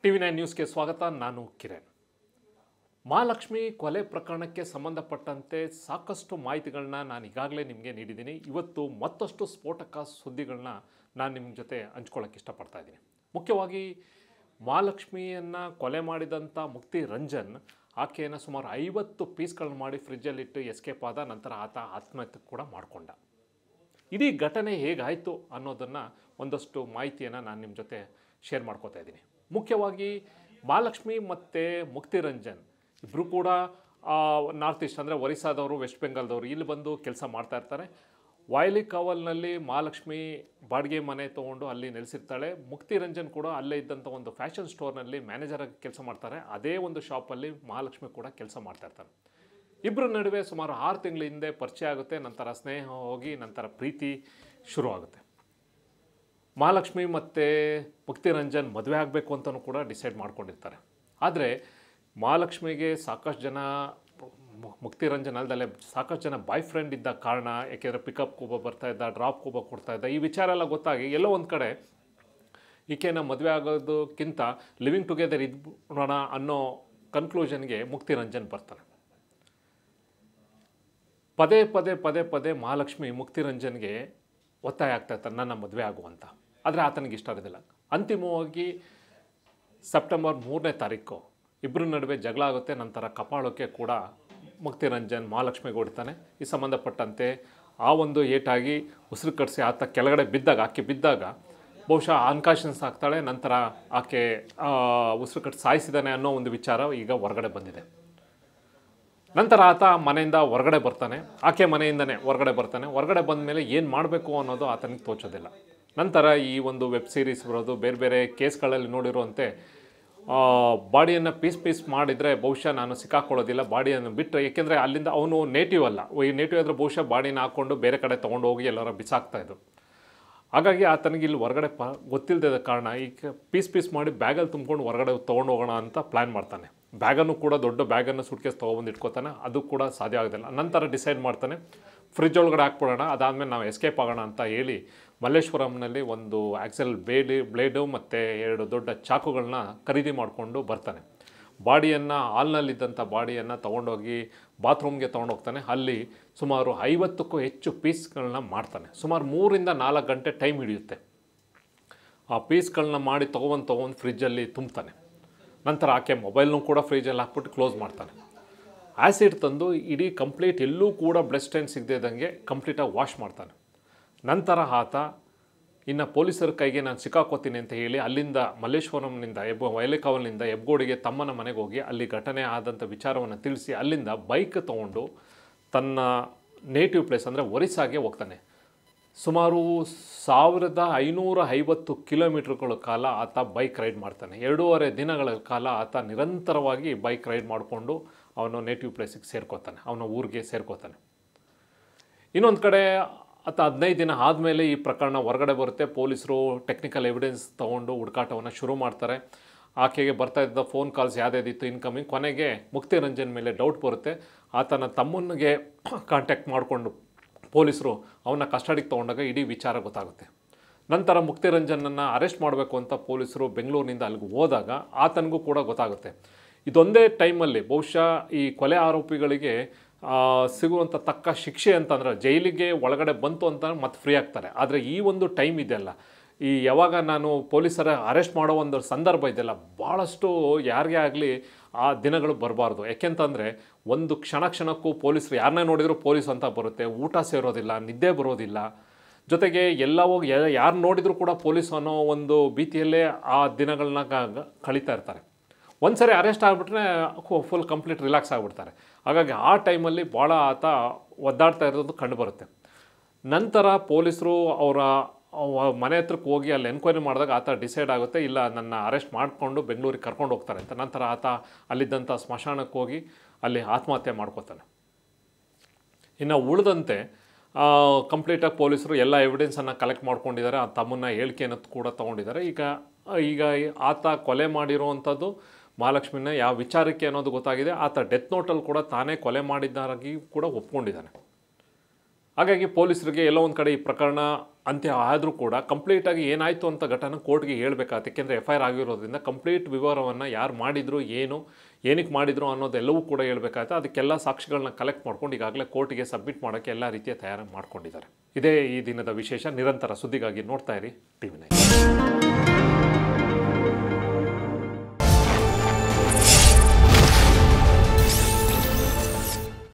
ಟಿವಿ9 ನ್ಯೂಸ್ಗೆ ಸ್ವಾಗತ. ನಾನು ಕಿರಣ್. ಮಹಾಲಕ್ಷ್ಮಿ ಕೊಲೆ ಪ್ರಕರಣಕ್ಕೆ ಸಂಬಂಧಪಟ್ಟಂತೆ ಸಾಕಷ್ಟು ಮಾಹಿತಿಗಳನ್ನ ನಾನು ಈಗಾಗಲೇ ನಿಮಗೆ ನೀಡಿದ್ದೀನಿ. ಇವತ್ತು ಮತ್ತಷ್ಟು ಸ್ಫೋಟಕ ಸುದ್ದಿಗಳನ್ನ ನಾನು ನಿಮ್ಮ ಜೊತೆ ಹಂಚ್ಕೊಳ್ಳೋಕ್ಕೆ ಇಷ್ಟಪಡ್ತಾ ಇದ್ದೀನಿ. ಮುಖ್ಯವಾಗಿ ಮಹಾಲಕ್ಷ್ಮಿಯನ್ನು ಕೊಲೆ ಮಾಡಿದಂಥ ಮುಕ್ತಿ ರಂಜನ್ ಆಕೆಯನ್ನು ಸುಮಾರು 50 ಪೀಸ್ಗಳನ್ನ ಮಾಡಿ ಫ್ರಿಜ್ಜಲ್ಲಿಟ್ಟು ಎಸ್ಕೇಪ್ ಆದ. ನಂತರ ಆತ ಆತ್ಮಹತ್ಯೆ ಕೂಡ ಮಾಡಿಕೊಂಡ. ಇಡೀ ಘಟನೆ ಹೇಗಾಯಿತು ಅನ್ನೋದನ್ನು ಒಂದಷ್ಟು ಮಾಹಿತಿಯನ್ನು ನಾನು ನಿಮ್ಮ ಜೊತೆ ಶೇರ್ ಮಾಡ್ಕೋತಾ ಇದ್ದೀನಿ. ಮುಖ್ಯವಾಗಿ ಮಹಾಲಕ್ಷ್ಮಿ ಮತ್ತು ಮುಕ್ತಿ ರಂಜನ್ ಇಬ್ಬರು ಕೂಡ ನಾರ್ತ್ ಈಸ್ಟ್ ಅಂದರೆ ಒರಿಸ್ಸಾದವರು, ವೆಸ್ಟ್ ಬೆಂಗಾಲ್ದವರು ಇಲ್ಲಿ ಬಂದು ಕೆಲಸ ಮಾಡ್ತಾ ಇರ್ತಾರೆ. ವಾಯ್ಲಿ ಕಾವಲ್ನಲ್ಲಿ ಮಹಾಲಕ್ಷ್ಮಿ ಬಾಡಿಗೆ ಮನೆ ತೊಗೊಂಡು ಅಲ್ಲಿ ನೆಲೆಸಿರ್ತಾಳೆ. ಮುಕ್ತಿ ರಂಜನ್ ಕೂಡ ಅಲ್ಲೇ ಇದ್ದಂಥ ಒಂದು ಫ್ಯಾಷನ್ ಸ್ಟೋರ್ನಲ್ಲಿ ಮ್ಯಾನೇಜರಾಗಿ ಕೆಲಸ ಮಾಡ್ತಾರೆ. ಅದೇ ಒಂದು ಶಾಪಲ್ಲಿ ಮಹಾಲಕ್ಷ್ಮಿ ಕೂಡ ಕೆಲಸ ಮಾಡ್ತಾ ಇರ್ತಾರೆ. ಇಬ್ಬರ ನಡುವೆ ಸುಮಾರು 6 ತಿಂಗಳ ಹಿಂದೆ ಪರಿಚಯ ಆಗುತ್ತೆ. ನಂತರ ಸ್ನೇಹ ಹೋಗಿ ನಂತರ ಪ್ರೀತಿ ಶುರುವಾಗುತ್ತೆ. ಮಹಾಲಕ್ಷ್ಮಿ ಮತ್ತು ಮುಕ್ತಿ ರಂಜನ್ ಮದುವೆ ಆಗಬೇಕು ಅಂತಲೂ ಕೂಡ ಡಿಸೈಡ್ ಮಾಡ್ಕೊಂಡಿರ್ತಾರೆ. ಆದರೆ ಮಹಾಲಕ್ಷ್ಮಿಗೆ ಸಾಕಷ್ಟು ಜನ, ಮುಕ್ತಿ ರಂಜನ್ ಅಲ್ಲದಲ್ಲೇ ಸಾಕಷ್ಟು ಜನ ಬಾಯ್ ಫ್ರೆಂಡ್ ಇದ್ದ ಕಾರಣ, ಏಕೆಂದರೆ ಪಿಕಪ್ಗೆ ಒಬ್ಬ ಬರ್ತಾಯಿದ್ದ, ಡ್ರಾಪ್ಗೆ ಒಬ್ಬ ಕೊಡ್ತಾಯಿದ್ದ, ಈ ವಿಚಾರ ಎಲ್ಲ ಗೊತ್ತಾಗಿ ಎಲ್ಲೋ ಒಂದು ಕಡೆ ಈಕೆನ ಮದುವೆ ಆಗೋದಕ್ಕಿಂತ ಲಿವಿಂಗ್ ಟುಗೆದರ್ ಇದ್ಬಿಡೋಣ ಅನ್ನೋ ಕನ್ಕ್ಲೂಷನ್ಗೆ ಮುಕ್ತಿ ರಂಜನ್ ಬರ್ತಾರೆ. ಪದೇ ಪದೇ ಪದೇ ಪದೇ ಮಹಾಲಕ್ಷ್ಮಿ ಮುಕ್ತಿ ರಂಜನ್ಗೆ ಒತ್ತಾಯ ಆಗ್ತಾ ಇರ್ತಾರೆ, ನನ್ನ ಮದುವೆ ಆಗುವಂತ. ಆದರೆ ಆತನಿಗೆ ಇಷ್ಟ ಇರೋದಿಲ್ಲ. ಅಂತಿಮವಾಗಿ ಸೆಪ್ಟೆಂಬರ್ 3ನೇ ತಾರೀಕು ಇಬ್ಬರ ನಡುವೆ ಜಗಳ ಆಗುತ್ತೆ. ನಂತರ ಕಪಾಳಕ್ಕೆ ಕೂಡ ಮುಕ್ತಿ ರಂಜನ್ ಮಹಾಲಕ್ಷ್ಮಿಗೆ ಹೊಡಿತಾನೆ. ಈ ಸಂಬಂಧಪಟ್ಟಂತೆ ಆ ಒಂದು ಏಟಾಗಿ ಉಸಿರು ಕಟ್ಟಿಸಿ ಆತ ಕೆಳಗಡೆ ಬಿದ್ದಾಗ, ಆಕೆ ಬಿದ್ದಾಗ ಬಹುಶಃ ಅನ್ಕಾನ್ಷಿಯಸ್ ಆಗ್ತಾಳೆ. ನಂತರ ಆಕೆ ಉಸಿರು ಕಟ್ಟಿ ಸಾಯಿಸಿದ್ದಾನೆ ಅನ್ನೋ ಒಂದು ವಿಚಾರ ಈಗ ಹೊರಗಡೆ ಬಂದಿದೆ. ನಂತರ ಆತ ಮನೆಯಿಂದ ಹೊರಗಡೆ ಬರ್ತಾನೆ, ಆಕೆ ಮನೆಯಿಂದನೇ ಹೊರಗಡೆ ಬರ್ತಾನೆ. ಹೊರಗಡೆ ಬಂದ ಮೇಲೆ ಏನು ಮಾಡಬೇಕು ಅನ್ನೋದು ಆತನಿಗೆ ತೋಚೋದಿಲ್ಲ. ನಂತರ ಈ ಒಂದು ವೆಬ್ ಸೀರೀಸ್ ಬರೋದು, ಬೇರೆ ಬೇರೆ ಕೇಸ್ಗಳಲ್ಲಿ ನೋಡಿರುವಂತೆ ಬಾಡಿಯನ್ನು ಪೀಸ್ ಮಾಡಿದರೆ ಬಹುಶಃ ನಾನು ಸಿಕ್ಕಾಕೊಳ್ಳೋದಿಲ್ಲ, ಬಾಡಿಯನ್ನು ಬಿಟ್ಟರೆ. ಏಕೆಂದರೆ ಅಲ್ಲಿಂದ ಅವನು ನೇಟಿವ್ ಅಲ್ಲ. ಈ ನೇಟಿವ್ ಆದರೆ ಬಹುಶಃ ಬಾಡಿನ ಹಾಕ್ಕೊಂಡು ಬೇರೆ ಕಡೆ ತೊಗೊಂಡು ಹೋಗಿ ಎಲ್ಲರ ಬಿಸಾಕ್ತಾಯಿದ್ರು. ಹಾಗಾಗಿ ಆತನಿಗೆ ಇಲ್ಲಿ ಹೊರಗಡೆ ಗೊತ್ತಿಲ್ಲದ ಕಾರಣ ಈಗ ಪೀಸ್ ಮಾಡಿ ಬ್ಯಾಗಲ್ಲಿ ತುಂಬ್ಕೊಂಡು ಹೊರಗಡೆ ತೊಗೊಂಡು ಹೋಗೋಣ ಅಂತ ಪ್ಲ್ಯಾನ್ ಮಾಡ್ತಾನೆ. ಬ್ಯಾಗನ್ನು ಕೂಡ ದೊಡ್ಡ ಬ್ಯಾಗನ್ನು ಸುಟ್ಕೇಸ್ ತೊಗೊಬಂದು ಇಟ್ಕೋತಾನೆ. ಅದು ಕೂಡ ಸಾಧ್ಯ ಆಗೋದಿಲ್ಲ. ನಂತರ ಡಿಸೈಡ್ ಮಾಡ್ತಾನೆ, ಫ್ರಿಜ್ ಒಳಗಡೆ ಹಾಕ್ಬಿಡೋಣ, ಅದಾದಮೇಲೆ ನಾವು ಎಸ್ಕೇಪ್ ಆಗೋಣ ಅಂತ ಹೇಳಿ ಮಲ್ಲೇಶ್ವರಂನಲ್ಲಿ ಒಂದು ಆಕ್ಸೆಲ್ ಬ್ಲೇಡು ಮತ್ತು 2 ದೊಡ್ಡ ಚಾಕುಗಳನ್ನ ಖರೀದಿ ಮಾಡಿಕೊಂಡು ಬರ್ತಾನೆ. ಬಾಡಿಯನ್ನು, ಹಾಲ್ನಲ್ಲಿದ್ದಂಥ ಬಾಡಿಯನ್ನು ತೊಗೊಂಡೋಗಿ ಬಾತ್ರೂಮ್ಗೆ ತೊಗೊಂಡೋಗ್ತಾನೆ. ಅಲ್ಲಿ ಸುಮಾರು 50ಕ್ಕೂ ಹೆಚ್ಚು ಪೀಸ್ಗಳನ್ನ ಮಾಡ್ತಾನೆ. ಸುಮಾರು 3 ರಿಂದ 4 ಗಂಟೆ ಟೈಮ್ ಹಿಡಿಯುತ್ತೆ. ಆ ಪೀಸ್ಗಳನ್ನ ಮಾಡಿ ತೊಗೊಂಡು ಫ್ರಿಜ್ಜಲ್ಲಿ ತುಂಬ್ತಾನೆ. ನಂತರ ಆಕೆ ಮೊಬೈಲ್ನೂ ಕೂಡ ಫ್ರಿಜ್ಜಲ್ಲಿ ಹಾಕ್ಬಿಟ್ಟು ಕ್ಲೋಸ್ ಮಾಡ್ತಾನೆ. ಆ್ಯಸಿಡ್ ತಂದು ಇಡೀ ಕಂಪ್ಲೀಟ್ ಎಲ್ಲೂ ಕೂಡ ಬ್ಲಡ್ ಸ್ಟೈನ್ ಸಿಗದಂಗೆ ಕಂಪ್ಲೀಟಾಗಿ ವಾಶ್ ಮಾಡ್ತಾನೆ. ನಂತರ ಆತ ಇನ್ನು ಪೊಲೀಸರ ಕೈಗೆ ನಾನು ಸಿಕ್ಕಾಕೋತೀನಿ ಅಂತ ಹೇಳಿ ಅಲ್ಲಿಂದ ಮಲ್ಲೇಶ್ವರಂನಿಂದ ವೈಲೆಕಾವಲ್ನಿಂದ ಹೆಬ್ಗೋಡಿಗೆ ತಮ್ಮನ ಮನೆಗೆ ಹೋಗಿ ಅಲ್ಲಿ ಘಟನೆ ಆದಂಥ ವಿಚಾರವನ್ನು ತಿಳಿಸಿ ಅಲ್ಲಿಂದ ಬೈಕ್ ತೊಗೊಂಡು ತನ್ನ ನೇಟಿವ್ ಪ್ಲೇಸ್ ಅಂದರೆ ಒರಿಸ್ಸಾಗೆ ಹೋಗ್ತಾನೆ. ಸುಮಾರು 1550 ಕಿಲೋಮೀಟರ್ಗಳ ಕಾಲ ಆತ ಬೈಕ್ ರೈಡ್ ಮಾಡ್ತಾನೆ. 2.5 ದಿನಗಳ ಕಾಲ ಆತ ನಿರಂತರವಾಗಿ ಬೈಕ್ ರೈಡ್ ಮಾಡಿಕೊಂಡು ಅವನು ನೇಟಿವ್ ಪ್ಲೇಸಿಗೆ ಸೇರ್ಕೋತಾನೆ, ಅವನ ಊರಿಗೆ ಸೇರ್ಕೋತಾನೆ. ಇನ್ನೊಂದು ಕಡೆ ಆತ 15 ದಿನ ಆದಮೇಲೆ ಈ ಪ್ರಕರಣ ಹೊರಗಡೆ ಬರುತ್ತೆ. ಪೊಲೀಸರು ಟೆಕ್ನಿಕಲ್ ಎವಿಡೆನ್ಸ್ ತೊಗೊಂಡು ಹುಡುಕಾಟವನ್ನು ಶುರು ಮಾಡ್ತಾರೆ. ಆಕೆಗೆ ಬರ್ತಾ ಇದ್ದ ಫೋನ್ ಕಾಲ್ಸ್ ಯಾವುದಿತ್ತು ಇನ್ಕಮಿಂಗ್. ಕೊನೆಗೆ ಮುಕ್ತಿ ರಂಜನ್ ಮೇಲೆ ಡೌಟ್ ಬರುತ್ತೆ. ಆತನ ತಮ್ಮನಿಗೆ ಕಾಂಟ್ಯಾಕ್ಟ್ ಮಾಡಿಕೊಂಡು ಪೊಲೀಸರು ಅವನ್ನ ಕಸ್ಟಡಿಗೆ ತೊಗೊಂಡಾಗ ಇಡೀ ವಿಚಾರ ಗೊತ್ತಾಗುತ್ತೆ. ನಂತರ ಮುಕ್ತಿ ರಂಜನನ್ನು ಅರೆಸ್ಟ್ ಮಾಡಬೇಕು ಅಂತ ಪೊಲೀಸರು ಬೆಂಗಳೂರಿನಿಂದ ಅಲ್ಲಿಗೆ ಹೋದಾಗ ಆತನಿಗೂ ಕೂಡ ಗೊತ್ತಾಗುತ್ತೆ. ಇದೊಂದೇ ಟೈಮಲ್ಲಿ ಬಹುಶಃ ಈ ಕೊಲೆ ಆರೋಪಿಗಳಿಗೆ ಸಿಗುವಂಥ ತಕ್ಕ ಶಿಕ್ಷೆ ಅಂತಂದರೆ ಜೈಲಿಗೆ ಒಳಗಡೆ ಬಂತು ಅಂತ ಮತ್ತೆ ಫ್ರೀ ಆಗ್ತಾರೆ. ಆದರೆ ಈ ಒಂದು ಟೈಮ್ ಇದೆಯಲ್ಲ, ಈ ಯಾವಾಗ ನಾನು ಪೊಲೀಸರ ಅರೆಸ್ಟ್ ಮಾಡೋ ಒಂದು ಸಂದರ್ಭ ಇದೆಯಲ್ಲ, ಭಾಳಷ್ಟು ಯಾರಿಗೇ ಆಗಲಿ ಆ ದಿನಗಳು ಬರಬಾರ್ದು. ಯಾಕೆಂತಂದರೆ ಒಂದು ಕ್ಷಣಕ್ಕೂ ಪೊಲೀಸರು ಯಾರನ್ನೇ ನೋಡಿದರೂ ಪೊಲೀಸ್ ಅಂತ ಬರುತ್ತೆ. ಊಟ ಸೇರೋದಿಲ್ಲ, ನಿದ್ದೆ ಬರೋದಿಲ್ಲ. ಜೊತೆಗೆ ಎಲ್ಲ ಹೋಗಿ ಯಾರು ನೋಡಿದರೂ ಕೂಡ ಪೊಲೀಸ್ ಅನ್ನೋ ಒಂದು ಭೀತಿಯಲ್ಲೇ ಆ ದಿನಗಳನ್ನ ಕಳೀತಾ ಇರ್ತಾರೆ. ಒಂದು ಸರಿ ಅರೆಸ್ಟ್ ಆಗಿಬಿಟ್ರೆ ಫುಲ್ ಕಂಪ್ಲೀಟ್ ರಿಲ್ಯಾಕ್ಸ್ ಆಗಿಬಿಡ್ತಾರೆ. ಹಾಗಾಗಿ ಆ ಟೈಮಲ್ಲಿ ಭಾಳ ಆತ ಒದ್ದಾಡ್ತಾ ಇರೋದು ಕಂಡುಬರುತ್ತೆ. ನಂತರ ಪೊಲೀಸರು ಅವರ ಮನೆ ಹತ್ರಕ್ಕೆ ಹೋಗಿ ಅಲ್ಲಿ ಎನ್ಕ್ವೈರಿ ಮಾಡಿದಾಗ ಆತ ಡಿಸೈಡ್ ಆಗುತ್ತೆ, ಇಲ್ಲ ನನ್ನ ಅರೆಸ್ಟ್ ಮಾಡಿಕೊಂಡು ಬೆಂಗಳೂರಿಗೆ ಕರ್ಕೊಂಡು ಹೋಗ್ತಾರೆ ಅಂತ. ನಂತರ ಆತ ಅಲ್ಲಿದ್ದಂಥ ಸ್ಮಶಾನಕ್ಕೆ ಹೋಗಿ ಅಲ್ಲಿ ಆತ್ಮಹತ್ಯೆ ಮಾಡ್ಕೋತಾನೆ. ಇನ್ನು ಉಳಿದಂತೆ ಕಂಪ್ಲೀಟಾಗಿ ಪೊಲೀಸರು ಎಲ್ಲ ಎವಿಡೆನ್ಸನ್ನು ಕಲೆಕ್ಟ್ ಮಾಡ್ಕೊಂಡಿದ್ದಾರೆ. ಆ ತಮ್ಮನ್ನ ಹೇಳಿಕೆಯನ್ನು ಕೂಡ ತೊಗೊಂಡಿದ್ದಾರೆ. ಈಗ ಆತ ಕೊಲೆ ಮಾಡಿರುವಂಥದ್ದು ಮಹಾಲಕ್ಷ್ಮಿನ ಯಾವ ವಿಚಾರಕ್ಕೆ ಅನ್ನೋದು ಗೊತ್ತಾಗಿದೆ. ಆತ ಡೆತ್ ನೋಟಲ್ಲಿ ಕೂಡ ತಾನೇ ಕೊಲೆ ಮಾಡಿದ್ದಾಗಿ ಕೂಡ ಒಪ್ಕೊಂಡಿದ್ದಾನೆ. ಹಾಗಾಗಿ ಪೊಲೀಸರಿಗೆ ಎಲ್ಲೋ ಒಂದು ಕಡೆ ಈ ಪ್ರಕರಣ ಅಂತ್ಯ ಆದರೂ ಕೂಡ ಕಂಪ್ಲೀಟಾಗಿ ಏನಾಯಿತು ಅಂತ ಘಟನೆ ಕೋರ್ಟ್ಗೆ ಹೇಳ್ಬೇಕಾಗುತ್ತೆ. ಯಾಕೆಂದರೆ ಎಫ್ ಐ ಆರ್ ಆಗಿರೋದ್ರಿಂದ ಕಂಪ್ಲೀಟ್ ವಿವರವನ್ನು ಯಾರು ಮಾಡಿದ್ರು, ಏನಕ್ಕೆ ಮಾಡಿದ್ರು ಅನ್ನೋದೆಲ್ಲವೂ ಕೂಡ ಹೇಳ್ಬೇಕಾಗುತ್ತೆ. ಅದಕ್ಕೆಲ್ಲ ಸಾಕ್ಷಿಗಳನ್ನ ಕಲೆಕ್ಟ್ ಮಾಡ್ಕೊಂಡು ಈಗಾಗಲೇ ಕೋರ್ಟಿಗೆ ಸಬ್ಮಿಟ್ ಮಾಡೋಕ್ಕೆ ಎಲ್ಲ ರೀತಿಯ ತಯಾರಿ ಮಾಡ್ಕೊಂಡಿದ್ದಾರೆ. ಇದೇ ಈ ದಿನದ ವಿಶೇಷ. ನಿರಂತರ ಸುದ್ದಿಗಾಗಿ ನೋಡ್ತಾ ಇರಿ TV9.